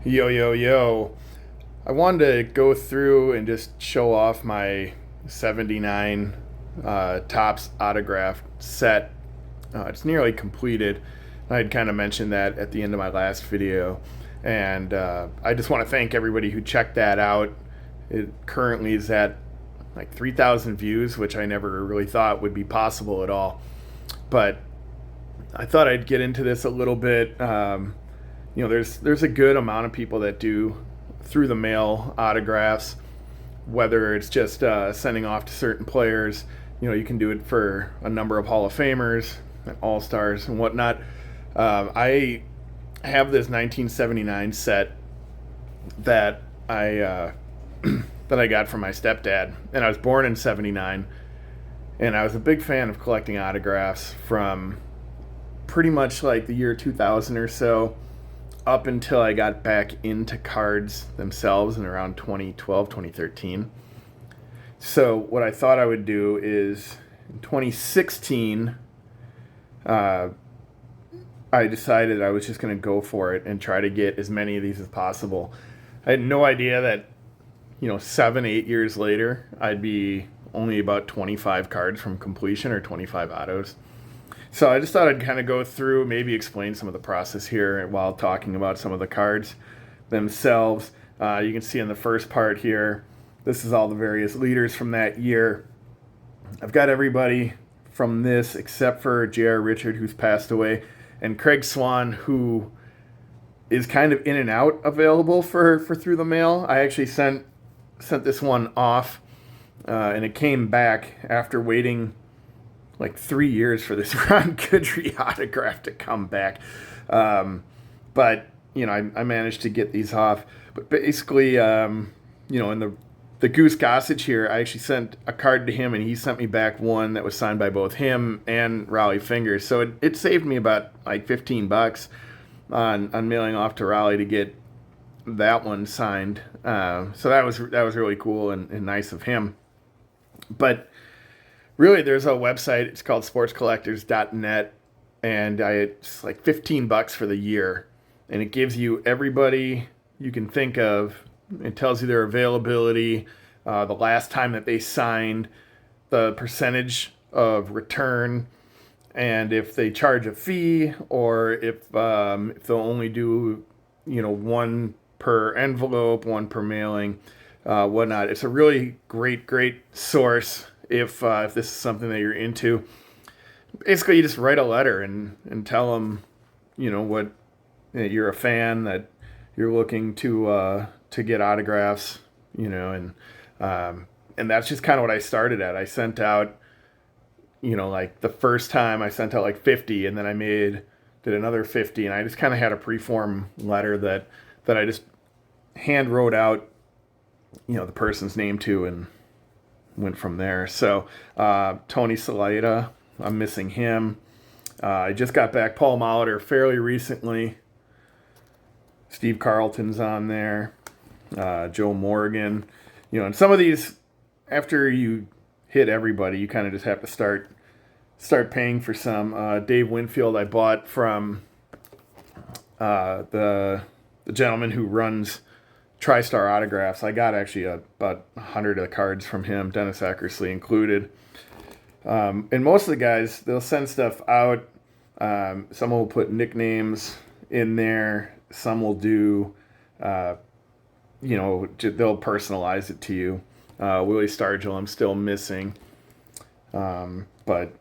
Yo, yo, yo. I wanted to go through and just show off my 79 Topps autograph set. It's nearly completed. I had kind of mentioned that at the end of my last video. And I just want to thank everybody who checked that out. It currently is at like 3,000 views, which I never really thought would be possible at all. But I thought I'd get into this a little bit. There's a good amount of people that do through the mail autographs, whether it's just sending off to certain players. You can do it for a number of Hall of Famers, and All Stars, and whatnot. I have this 1979 set that I that I got from my stepdad, and I was born in '79, and I was a big fan of collecting autographs from pretty much like the year 2000 or so up until I got back into cards themselves in around 2012, 2013. So what I thought I would do is in 2016, uh, I decided I was just going to go for it and try to get as many of these as possible. I had no idea that, 7, 8 years later, I'd be only about 25 cards from completion or 25 autos. So I just thought I'd kind of go through, maybe explain some of the process here while talking about some of the cards themselves. You can see in the first part here, this is all the various leaders from that year. I've got everybody from this except for J.R. Richard, who's passed away, and Craig Swan, who is kind of in and out available for through the mail. I actually sent this one off, and it came back after waiting like 3 years for this Ron Guidry autograph to come back. But, I managed to get these off. But basically, in the Goose Gossage here, I actually sent a card to him, and he sent me back one that was signed by both him and Raleigh Fingers. So it saved me about like $15 on mailing off to Raleigh to get that one signed. So that was really cool and nice of him. But really, there's a website. It's called sportscollectors.net, and it's like $15 for the year, and it gives you everybody you can think of. It tells you their availability, the last time that they signed, the percentage of return, and if they charge a fee or if they'll only do one per envelope, one per mailing, whatnot. It's a really great source if this is something that you're into. Basically, you just write a letter and tell them, what you're a fan, that you're looking to get autographs, and that's just kind of what I started at. I sent out, like the first time I sent out like 50, and then I did another 50, and I just kind of had a preform letter that I just hand wrote out, the person's name to, and went from there. So Tony Salita, I'm missing him. I just got back Paul Molitor fairly recently. Steve Carlton's on there. Joe Morgan. And some of these, after you hit everybody, you kind of just have to start paying for some. Dave Winfield, I bought from the gentleman who runs TriStar Autographs. I got actually about 100 of the cards from him, Dennis Eckersley included. And most of the guys, they'll send stuff out. Some will put nicknames in there. Some will do, they'll personalize it to you. Willie Stargell, I'm still missing. But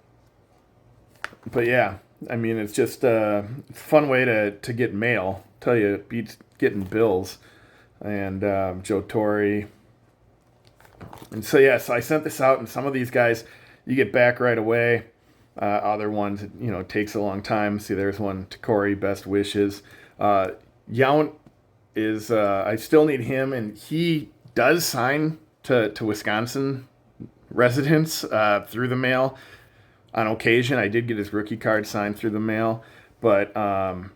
yeah, I mean, it's just a fun way to get mail. Tell you, it beats getting bills. And Joe Torre. And so, so I sent this out, and some of these guys you get back right away. Other ones, it takes a long time. See, there's one, Takori, best wishes. Yount is, I still need him, and he does sign to Wisconsin residents through the mail. On occasion, I did get his rookie card signed through the mail, but Tom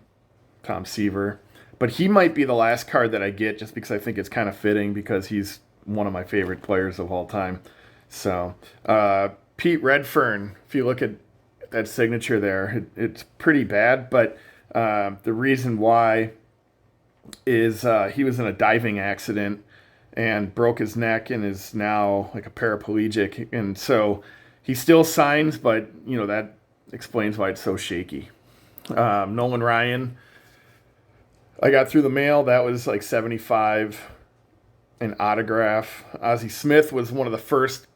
Seaver. But he might be the last card that I get, just because I think it's kind of fitting, because he's one of my favorite players of all time. So, Pete Redfern, if you look at that signature there, it's pretty bad. But the reason why is he was in a diving accident and broke his neck and is now like a paraplegic. And so he still signs, but that explains why it's so shaky. Nolan Ryan, I got through the mail. That was like 75 an autograph. Ozzie Smith was one of the first.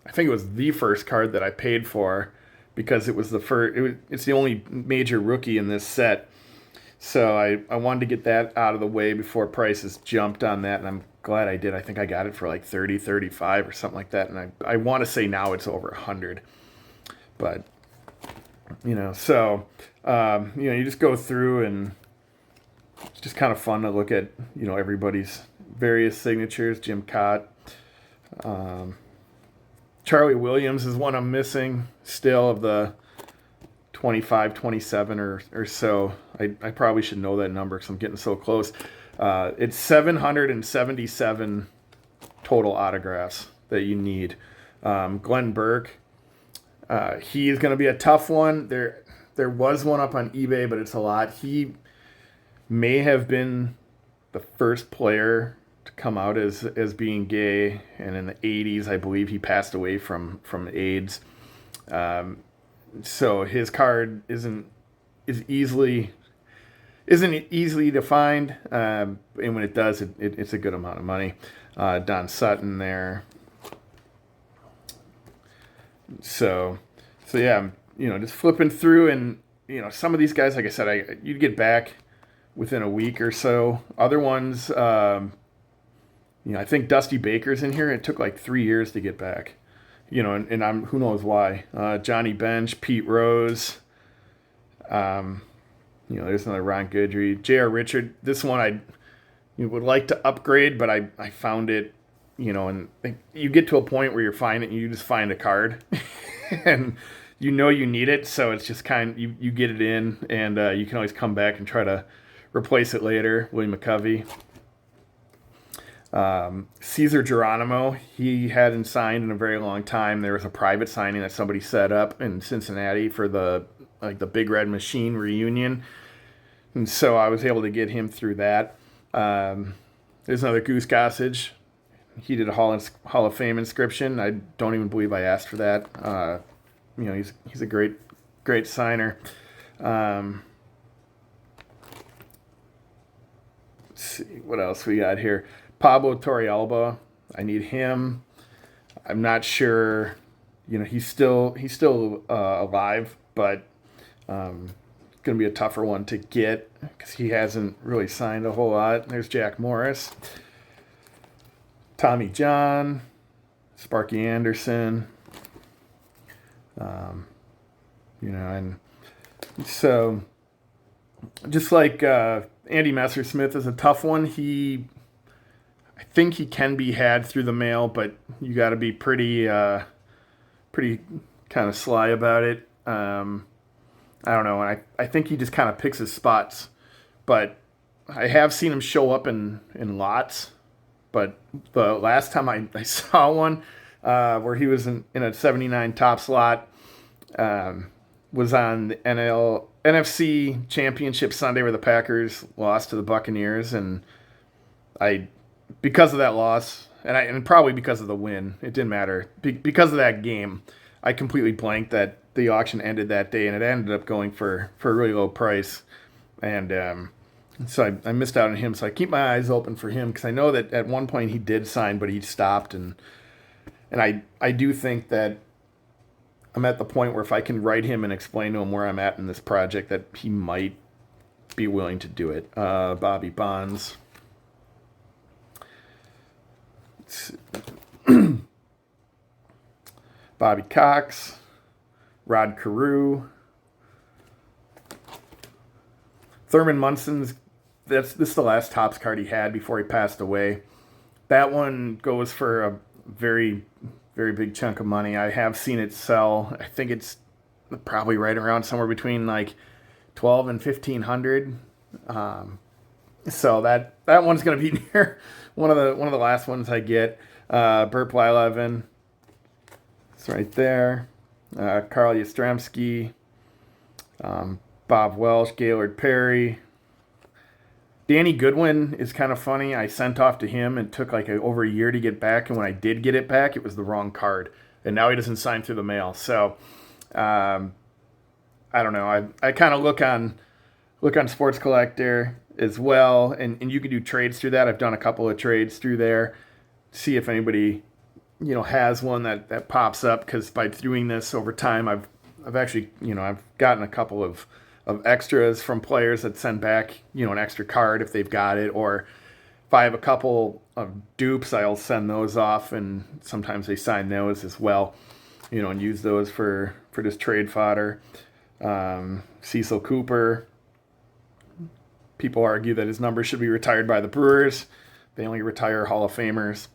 I think it was the first card that I paid for because it was the first. It's the only major rookie in this set. So I wanted to get that out of the way before prices jumped on that, and I'm glad I did. I think I got it for like 30, 35 or something like that, and I want to say now it's over 100. But, so, you just go through, and it's just kind of fun to look at, everybody's various signatures. Jim Cott. Charlie Williams is one I'm missing still of the 25, 27 or so. I probably should know that number because I'm getting so close. It's 777 total autographs that you need. Glenn Burke, he's going to be a tough one. There was one up on eBay, but it's a lot. He may have been the first player to come out as being gay, and in the 80s, I believe he passed away from AIDS. So his card isn't easily to find, and when it does, it's a good amount of money. Don Sutton there. So yeah, just flipping through, and some of these guys, like I said, you'd get back within a week or so. Other ones, I think Dusty Baker's in here. It took like 3 years to get back. And I'm who knows why. Johnny Bench, Pete Rose. There's another Ron Goodry, J.R. Richard. This one I would like to upgrade, but I found it. And you get to a point where you're fine and you just find a card, and you need it, so it's just you get it in, and you can always come back and try to replace it later. William McCovey. Caesar Geronimo, he hadn't signed in a very long time. There was a private signing that somebody set up in Cincinnati for the Big Red Machine reunion, and so I was able to get him through that. There's another Goose Gossage. He did a Hall of Fame inscription. I don't even believe I asked for that. He's a great signer. Let's see what else we got here. Pablo Torrealba, I need him. I'm not sure. He's still alive, but going to be a tougher one to get because he hasn't really signed a whole lot. There's Jack Morris, Tommy John, Sparky Anderson. And so just like Andy Messersmith is a tough one. I think he can be had through the mail, but you got to be pretty kind of sly about it. I don't know. And I think he just kind of picks his spots, but I have seen him show up in lots. But the last time I saw one where he was in a 79 top slot was on the NFC Championship Sunday where the Packers lost to the Buccaneers, and because of that loss, and probably because of the win, it didn't matter. Because of that game, I completely blanked that the auction ended that day, and it ended up going for a really low price. And so I missed out on him. So I keep my eyes open for him because I know that at one point he did sign, but he stopped. And I do think that I'm at the point where if I can write him and explain to him where I'm at in this project, that he might be willing to do it. Bobby Bonds. Bobby Cox, Rod Carew, Thurman Munson's. This is the last Topps card he had before he passed away. That one goes for a very, very big chunk of money. I have seen it sell. I think it's probably right around somewhere between like $1,200 and $1,500. So that one's going to be near one of the last ones I get. Burt Blyleven, it's right there. Carl Yastrzemski, Bob Welsh, Gaylord Perry, Danny Goodwin is kind of funny. I sent off to him and took like over a year to get back, and when I did get it back, it was the wrong card, and now he doesn't sign through the mail. So um, I don't know. I kind of look on Sports Collector as well, and you can do trades through that. I've done a couple of trades through there. See if anybody has one that pops up, because by doing this over time, I've actually I've gotten a couple of extras from players that send back an extra card if they've got it, or if I have a couple of dupes, I'll send those off, and sometimes they sign those as well, and use those for just trade fodder. Cecil Cooper, people argue that his number should be retired by the Brewers. They only retire Hall of Famers.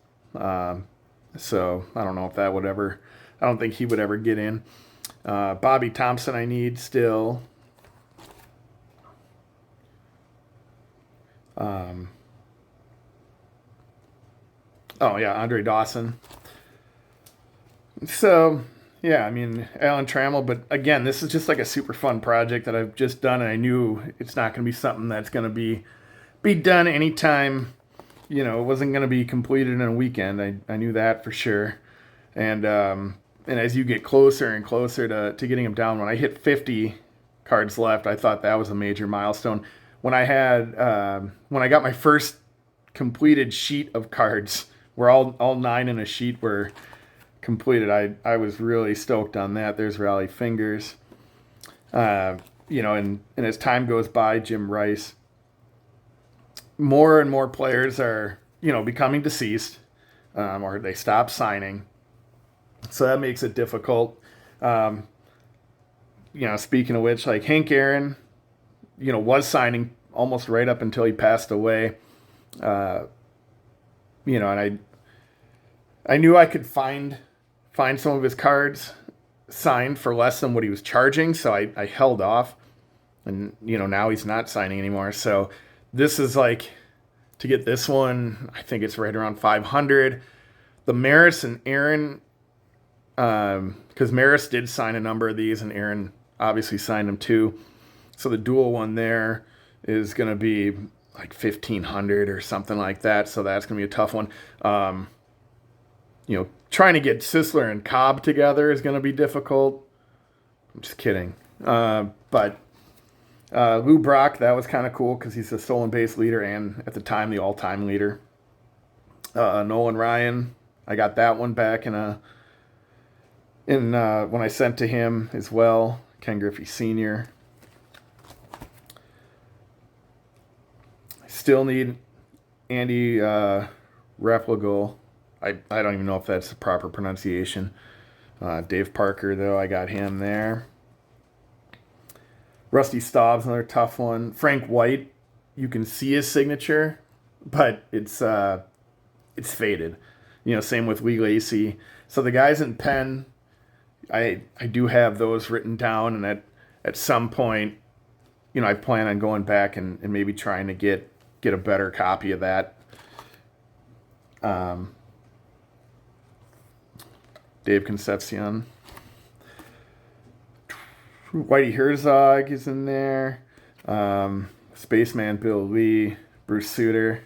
So I don't know if that would ever, I don't think he would ever get in. Bobby Thompson I need still. Oh yeah, Andre Dawson. So yeah, I mean Alan Trammell, but again, this is just like a super fun project that I've just done, and I knew it's not going to be something that's going to be done anytime. It wasn't going to be completed in a weekend. I knew that for sure. And as you get closer and closer to getting them down, when I hit 50 cards left, I thought that was a major milestone. When I got my first completed sheet of cards, where all 9 in a sheet were completed, I was really stoked on that. There's Rally Fingers. And as time goes by, Jim Rice, more and more players are, becoming deceased, or they stop signing. So that makes it difficult. Speaking of which, like Hank Aaron, was signing almost right up until he passed away. And I knew I could find some of his cards signed for less than what he was charging, so I held off. And now he's not signing anymore. So this is like, to get this one, I think it's right around 500. The Maris and Aaron, because Maris did sign a number of these, and Aaron obviously signed them too. So the dual one there is going to be like 1,500 or something like that. So that's going to be a tough one. Trying to get Sisler and Cobb together is going to be difficult. I'm just kidding. But Lou Brock, that was kind of cool because he's the stolen base leader and at the time the all-time leader. Nolan Ryan, I got that one back in when I sent to him as well. Ken Griffey Sr. I still need Andy Replogle. I don't even know if that's the proper pronunciation. Dave Parker, though, I got him there. Rusty Staub's another tough one. Frank White, you can see his signature, but it's faded. Same with Lee Lacy. So the guys in pen, I do have those written down, and at some point, I plan on going back and maybe trying to get a better copy of that. Dave Concepcion. Whitey Herzog is in there. Spaceman Bill Lee. Bruce Sutter.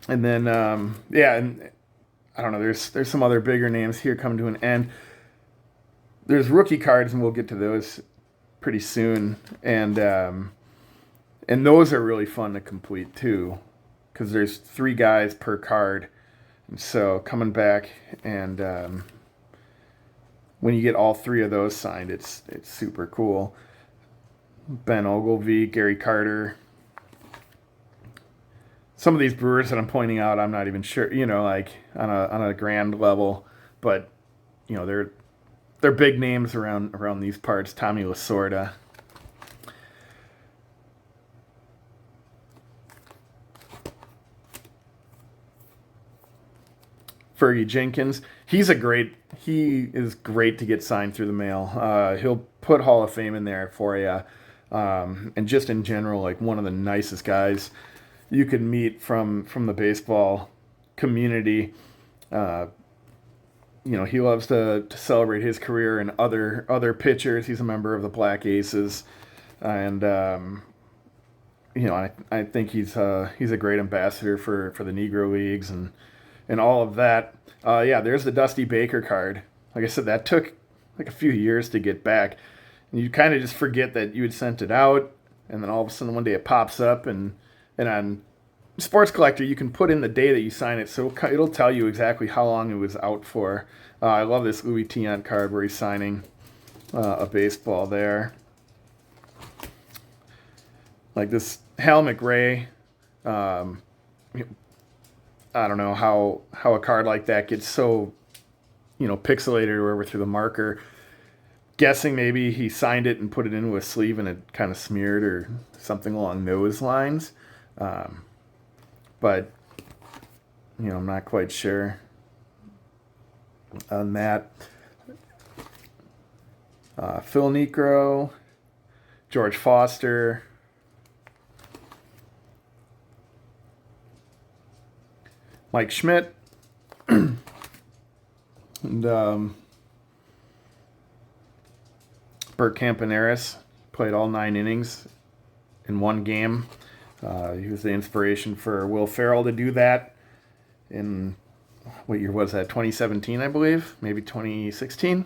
And then, and I don't know, there's some other bigger names here coming to an end. There's rookie cards, and we'll get to those pretty soon. And those are really fun to complete, too, because there's 3 guys per card. And so coming back and when you get all 3 of those signed, it's super cool. Ben Ogilvy, Gary Carter. Some of these Brewers that I'm pointing out, I'm not even sure, like on a grand level, but they're big names around these parts. Tommy Lasorda. Fergie Jenkins. He is great to get signed through the mail. He'll put Hall of Fame in there for you. And just in general, like one of the nicest guys you could meet from the baseball community. He loves to celebrate his career and other pitchers. He's a member of the Black Aces. and I think he's a great ambassador for the Negro Leagues and all of that. Yeah, there's the Dusty Baker card. Like I said, that took like a few years to get back, and you kind of just forget that you had sent it out, and then all of a sudden one day it pops up, and on Sports Collector you can put in the day that you sign it, so it'll tell you exactly how long it was out for. I love this Louis Tiant card where he's signing a baseball there. Like this Hal McRae, um, I don't know how a card like that gets so, pixelated or whatever through the marker. Guessing maybe he signed it and put it into a sleeve and it kind of smeared or something along those lines. But, I'm not quite sure on that. Phil Niekro, George Foster, Mike Schmidt, and Bert Campaneris played all 9 innings in one game. He was the inspiration for Will Ferrell to do that in, what year was that, 2017, I believe? Maybe 2016?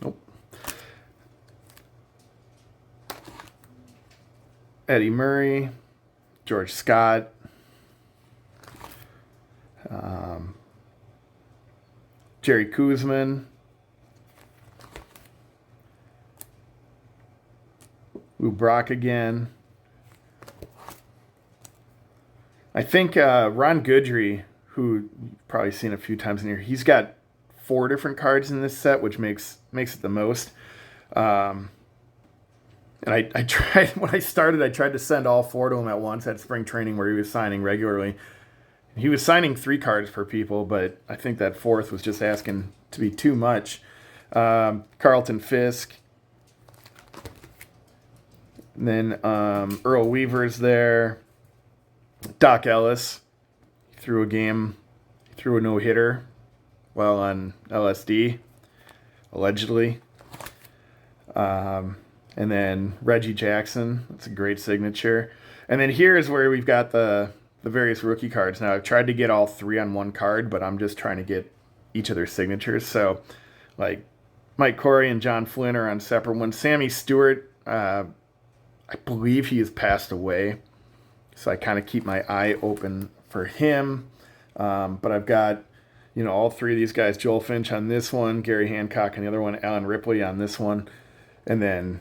Nope. Eddie Murray, George Scott, Jerry Koosman, Lou Brock again. I think Ron Goodry, who you've probably seen a few times in here, he's got 4 different cards in this set, which makes it the most. And I tried, when I started, I tried to send all 4 to him at once at spring training where he was signing regularly. He was signing 3 cards per people, but I think that 4th was just asking to be too much. Carlton Fisk. And then Earl Weaver's there. Doc Ellis. He threw a no-hitter while on LSD, allegedly. And then Reggie Jackson. That's a great signature. And then here is where we've got the various rookie cards. Now, I've tried to get all 3 on one card, but I'm just trying to get each of their signatures. So, like, Mike Corey and John Flynn are on separate ones. Sammy Stewart, I believe he has passed away. So I kind of keep my eye open for him. But I've got, all 3 of these guys. Joel Finch on this one, Gary Hancock on the other one, Alan Ripley on this one. And then,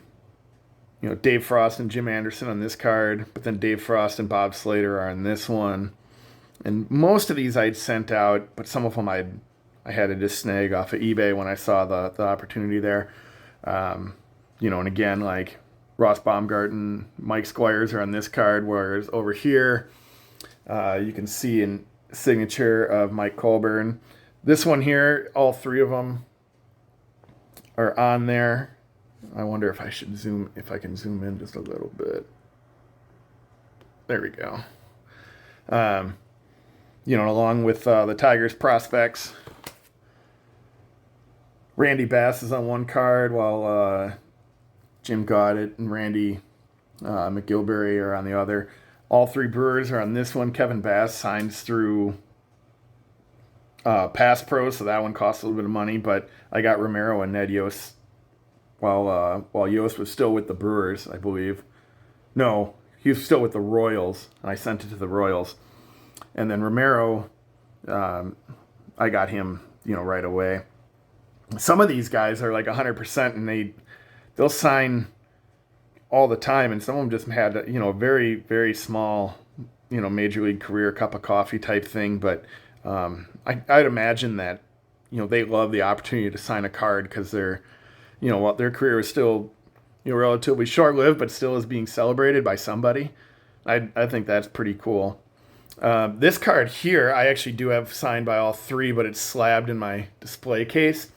Dave Frost and Jim Anderson on this card, but then Dave Frost and Bob Slater are on this one. And most of these I'd sent out, but some of them I had to just snag off of eBay when I saw the opportunity there. And again, like Ross Baumgarten, Mike Squires are on this card, whereas over here, you can see a signature of Mike Colburn. This one here, all 3 of them are on there. I wonder if I can zoom in just a little bit. There we go. Along with the Tigers prospects. Randy Bass is on one card, while Jim Gaudette and Randy McGilberry are on the other. All 3 Brewers are on this one. Kevin Bass signs through Pass Pro, so that one costs a little bit of money, but I got Romero and Ned Yost while Yost was still with the Brewers, I believe. No, he was still with the Royals, and I sent it to the Royals. And then Romero, I got him, right away. Some of these guys are like 100%, and they'll sign all the time, and some of them just had, a very, very small, major league career cup of coffee type thing. But I'd imagine that, they love the opportunity to sign a card because they're, their career is still, relatively short-lived, but still is being celebrated by somebody. I think that's pretty cool. This card here, I actually do have signed by all 3, but it's slabbed in my display case.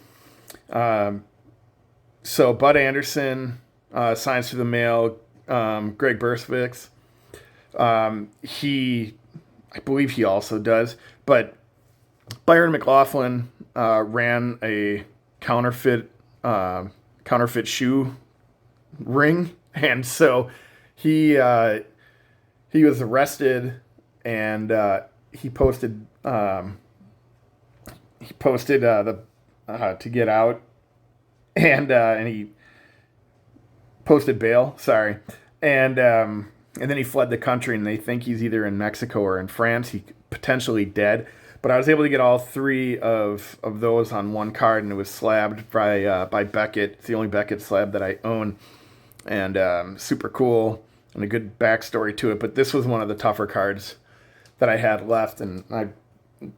So Bud Anderson signs through the mail. Greg Bursvix, I believe he also does. But Byron McLaughlin ran a counterfeit counterfeit shoe ring, and so he was arrested, and he posted the to get out, and he posted bail. Sorry, and then he fled the country, and they think he's either in Mexico or in France. He potentially dead. But I was able to get all three of those on one card, and it was slabbed by Beckett. It's the only Beckett slab that I own, and super cool and a good backstory to it. But this was one of the tougher cards that I had left, and I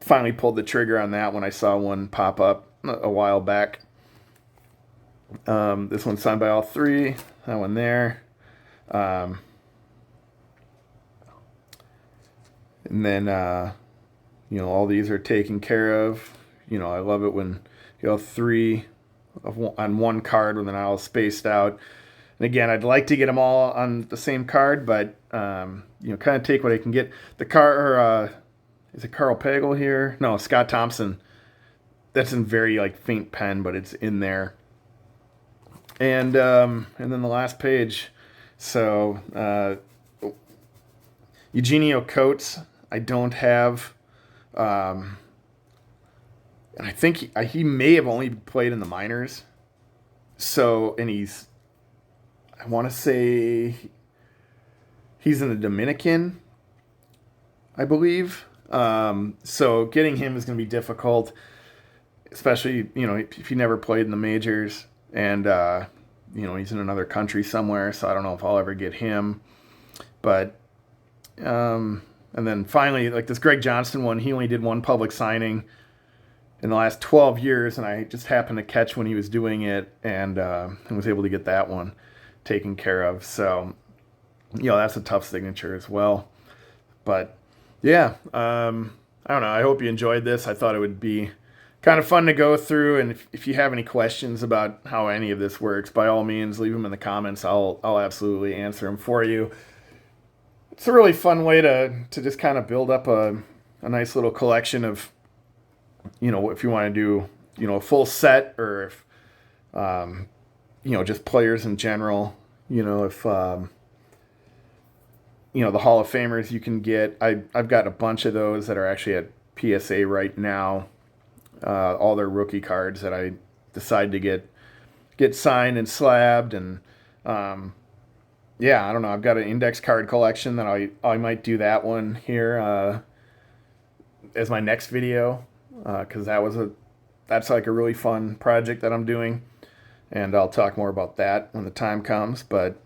finally pulled the trigger on that when I saw one pop up a while back. This one's signed by all three. That one there. And then, all these are taken care of. I love it when three on one card when they're not all spaced out. And again, I'd like to get them all on the same card, but, kind of take what I can get. The car, is it Carl Pagel here? No, Scott Thompson. That's in very, faint pen, but it's in there. And then the last page. So, Eugenio Coates, I don't have, and I think he may have only played in the minors. So, and I want to say he's in the Dominican, I believe. So getting him is going to be difficult, especially, if he never played in the majors, and, he's in another country somewhere. So I don't know if I'll ever get him, but, and then finally, this Greg Johnston one, he only did one public signing in the last 12 years, and I just happened to catch when he was doing it, and was able to get that one taken care of. So, that's a tough signature as well. But, yeah, I don't know. I hope you enjoyed this. I thought it would be kind of fun to go through, and if you have any questions about how any of this works, by all means, leave them in the comments. I'll absolutely answer them for you. It's a really fun way to just kind of build up a nice little collection of, if you want to do, a full set, or if, just players in general, if, the Hall of Famers you can get. I've got a bunch of those that are actually at PSA right now. All their rookie cards that I decide to get signed and slabbed, and, I don't know. I've got an index card collection that I might do that one here as my next video, because that's a really fun project that I'm doing, and I'll talk more about that when the time comes. But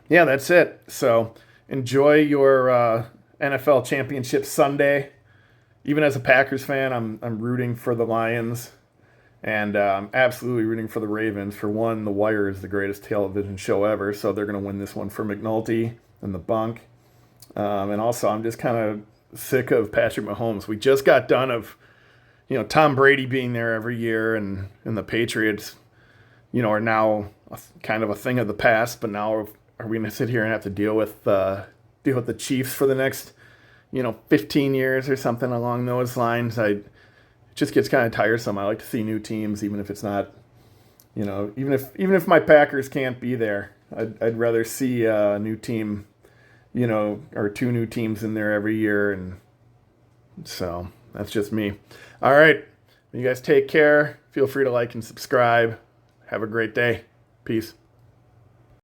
yeah, that's it. So enjoy your NFL Championship Sunday. Even as a Packers fan, I'm rooting for the Lions. And I'm absolutely rooting for the Ravens. For one, The Wire is the greatest television show ever, so they're going to win this one for McNulty and the bunk. And also, I'm just kind of sick of Patrick Mahomes. We just got done of, Tom Brady being there every year, and the Patriots, are now kind of a thing of the past. But now are we going to sit here and have to deal with the Chiefs for the next, 15 years or something along those lines? It just gets kind of tiresome. I like to see new teams, even if it's not, even if my Packers can't be there, I'd rather see a new team, or two new teams in there every year. And so that's just me. All right. You guys take care. Feel free to like and subscribe. Have a great day. Peace.